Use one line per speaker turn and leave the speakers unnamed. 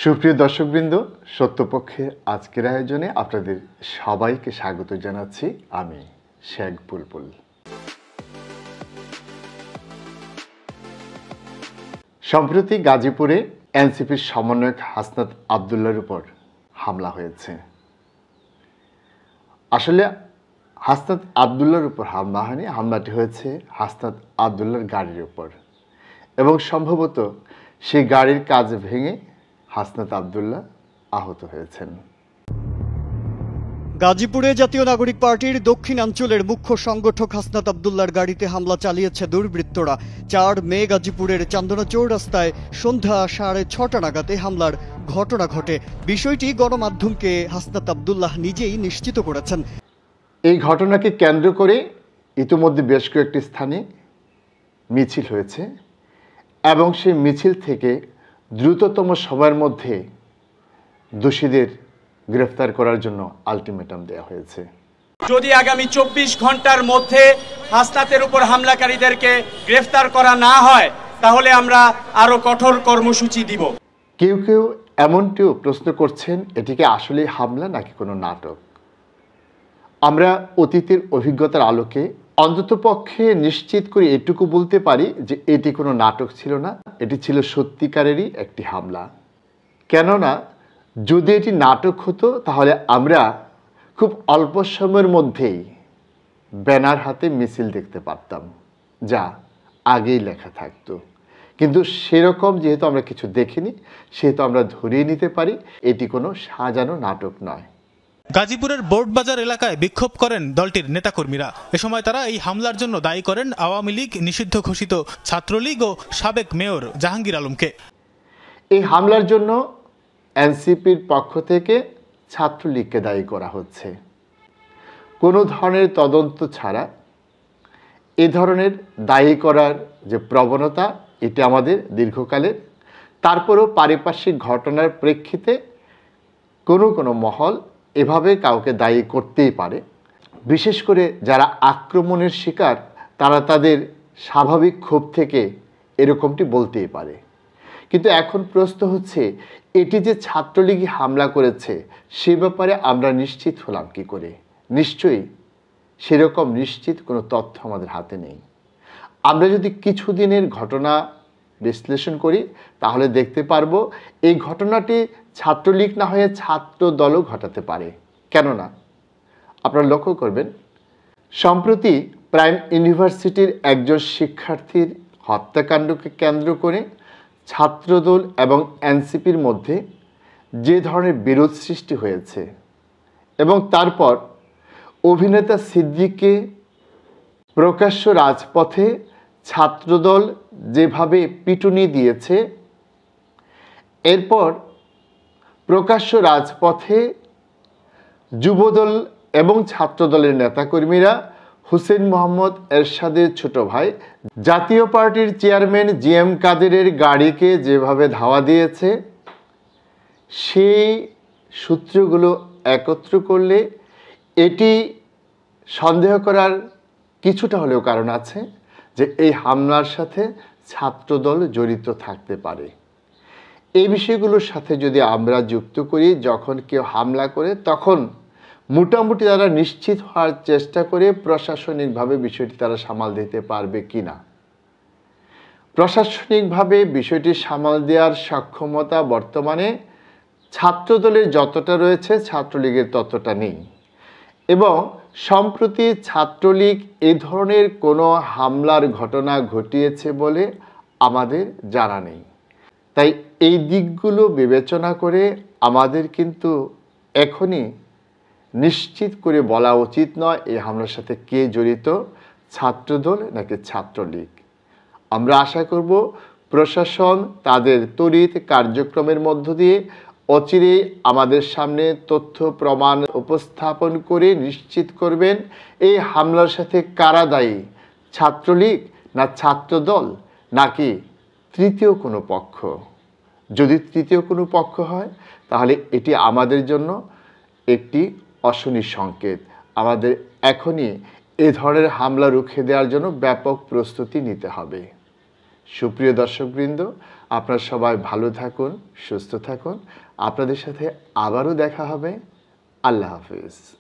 সুপ্রিয় দর্শকবৃন্দ, সত্যপক্ষে আজকের আয়োজনে আপনাদের সবাইকে স্বাগত জানাচ্ছি। আমি শেখ বুলবুল। সম্প্রতি গাজীপুরে এনসিপির সমন্বয়ক হাসনাত আবদুল্লাহর উপর হামলা হয়েছে। আসলে হাসনাত আবদুল্লাহর উপর হামলা হয়নি, হামলাটি হয়েছে হাসনাত আবদুল্লাহর গাড়ির উপর এবং সম্ভবত সেই গাড়ির কাজ ভেঙে হাসনাত আবদুল্লাহ আহত হয়েছেন।
গাজীপুরে জাতীয় নাগরিক পার্টির দক্ষিণাঞ্চলের মুখ্য সংগঠক হাসনাত আবদুল্লাহর গাড়িতে হামলা চালিয়েছে দুর্বৃত্তরা। ৪ মে গাজীপুরের চান্দনা চৌরাস্তায় সন্ধ্যা 6:30 নাগাদে হামলার ঘটনা ঘটে। বিষয়টি গণমাধ্যমকে হাসনাত আবদুল্লাহ নিজেই নিশ্চিত করেছেন।
এই ঘটনাকে কেন্দ্র করে ইতিমধ্যে বেশ কয়েকটি স্থানে মিছিল হয়েছে এবং সেই মিছিল থেকে দ্রুততম সময়ের মধ্যে দোষীদের গ্রেফতার করার জন্য আলটিমেটাম দেওয়া হয়েছে।
যদি আগামী 24 ঘন্টার মধ্যে হাসনাতের উপর হামলাকারীদেরকে গ্রেফতার করা না হয় তাহলে আমরা আরো কঠোর কর্মসূচি দিব।
কেউ কেউ এমনটিও প্রশ্ন করছেন, এটিকে আসলে হামলা নাকি কোনো নাটক। আমরা অতীতের অভিজ্ঞতার আলোকে অন্ততপক্ষে নিশ্চিত করে এটুকু বলতে পারি যে এটি কোনো নাটক ছিল না, এটি ছিল সত্যিকারেরই একটি হামলা। কেননা যদি এটি নাটক হতো তাহলে আমরা খুব অল্প সময়ের মধ্যেই ব্যানার হাতে মিছিল দেখতে পারতাম, যা আগেই লেখা থাকতো। কিন্তু সেরকম যেহেতু আমরা কিছু দেখিনি, সেহেতু আমরা ধরিয়ে নিতে পারি এটি কোনো সাজানো নাটক নয়।
গাজীপুরের বোর্ডবাজার এলাকায় বিক্ষোভ করেন দলটির নেতাকর্মীরা। এ সময় তারা এই হামলার জন্য দায়ী করেন আওয়ামী লীগ নিষিদ্ধ ঘোষিত ছাত্রলীগ ও সাবেক মেয়র জাহাঙ্গীর আলমকে।
এই হামলার জন্য এনসিপির পক্ষ থেকে ছাত্রলীগকে দায়ী করা হচ্ছে। কোনো ধরনের তদন্ত ছাড়া এ ধরনের দায়ী করার যে প্রবণতা, এটি আমাদের দীর্ঘকালের। তারপরেও পারিপার্শ্বিক ঘটনার প্রেক্ষিতে কোনো মহল এভাবে কাউকে দায়ী করতেই পারে। বিশেষ করে যারা আক্রমণের শিকার, তারা তাদের স্বাভাবিক ক্ষোভ থেকে এরকমটি বলতেই পারে। কিন্তু এখন প্রশ্ন হচ্ছে, এটি যে ছাত্রলীগই হামলা করেছে সে ব্যাপারে আমরা নিশ্চিত হলাম কি করে? নিশ্চয়ই সেরকম নিশ্চিত কোনো তথ্য আমাদের হাতে নেই। আমরা যদি কিছুদিনের ঘটনা বিশ্লেষণ করি তাহলে দেখতে পারবো এই ঘটনাটি ছাত্রলীগ না হয়ে ছাত্র দলও ঘটাতে পারে। কেননা আপনারা লক্ষ্য করবেন, সম্প্রতি প্রাইম ইউনিভার্সিটির একজন শিক্ষার্থীর হত্যাকাণ্ডকে কেন্দ্র করে ছাত্রদল এবং এনসিপির মধ্যে যে ধরনের বিরোধ সৃষ্টি হয়েছে এবং তারপর অভিনেতা সিদ্দিককে প্রকাশ্য রাজপথে ছাত্রদল যেভাবে পিটুনি দিয়েছে, এরপর প্রকাশ্য রাজপথে যুবদল এবং ছাত্রদলের নেতাকর্মীরা হুসেইন মোহাম্মদ এরশাদের ছোট ভাই জাতীয় পার্টির চেয়ারম্যান জিএম কাদেরের গাড়িকে যেভাবে ধাওয়া দিয়েছে, সেই সূত্রগুলো একত্র করলে এটি সন্দেহ করার কিছুটা হলেও কারণ আছে যে এই হামলার সাথে ছাত্রদল জড়িত থাকতে পারে। এই বিষয়গুলোর সাথে যদি আমরা যুক্ত করি, যখন কেউ হামলা করে তখন মোটামুটি তারা নিশ্চিত হওয়ার চেষ্টা করে প্রশাসনিকভাবে বিষয়টি তারা সামাল দিতে পারবে কি না। প্রশাসনিকভাবে বিষয়টি সামাল দেওয়ার সক্ষমতা বর্তমানে ছাত্রদলের যতটা রয়েছে ছাত্রলীগের ততটা নেই এবং সম্প্রতি ছাত্রলীগ এ ধরনের কোনো হামলার ঘটনা ঘটিয়েছে বলে আমাদের জানা নেই। তাই এই দিকগুলো বিবেচনা করে আমাদের কিন্তু এখনই নিশ্চিত করে বলা উচিত নয় এই হামলার সাথে কে জড়িত, ছাত্রদল নাকি ছাত্রলীগ। আমরা আশা করব প্রশাসন তাদের তড়িৎ কার্যক্রমের মধ্য দিয়ে অচিরেই আমাদের সামনে তথ্য প্রমাণ উপস্থাপন করে নিশ্চিত করবেন এই হামলার সাথে কারা দায়ী, ছাত্রলীগ না ছাত্রদল নাকি তৃতীয় কোনো পক্ষ। যদি তৃতীয় কোনো পক্ষ হয় তাহলে এটি আমাদের জন্য একটি অশনি সংকেত। আমাদের এখনই এ ধরনের হামলা রুখে দেওয়ার জন্য ব্যাপক প্রস্তুতি নিতে হবে। সুপ্রিয় দর্শকবৃন্দ, আপনারা সবাই ভালো থাকুন, সুস্থ থাকুন। আপনাদের সাথে আবারও দেখা হবে। আল্লাহ হাফিজ।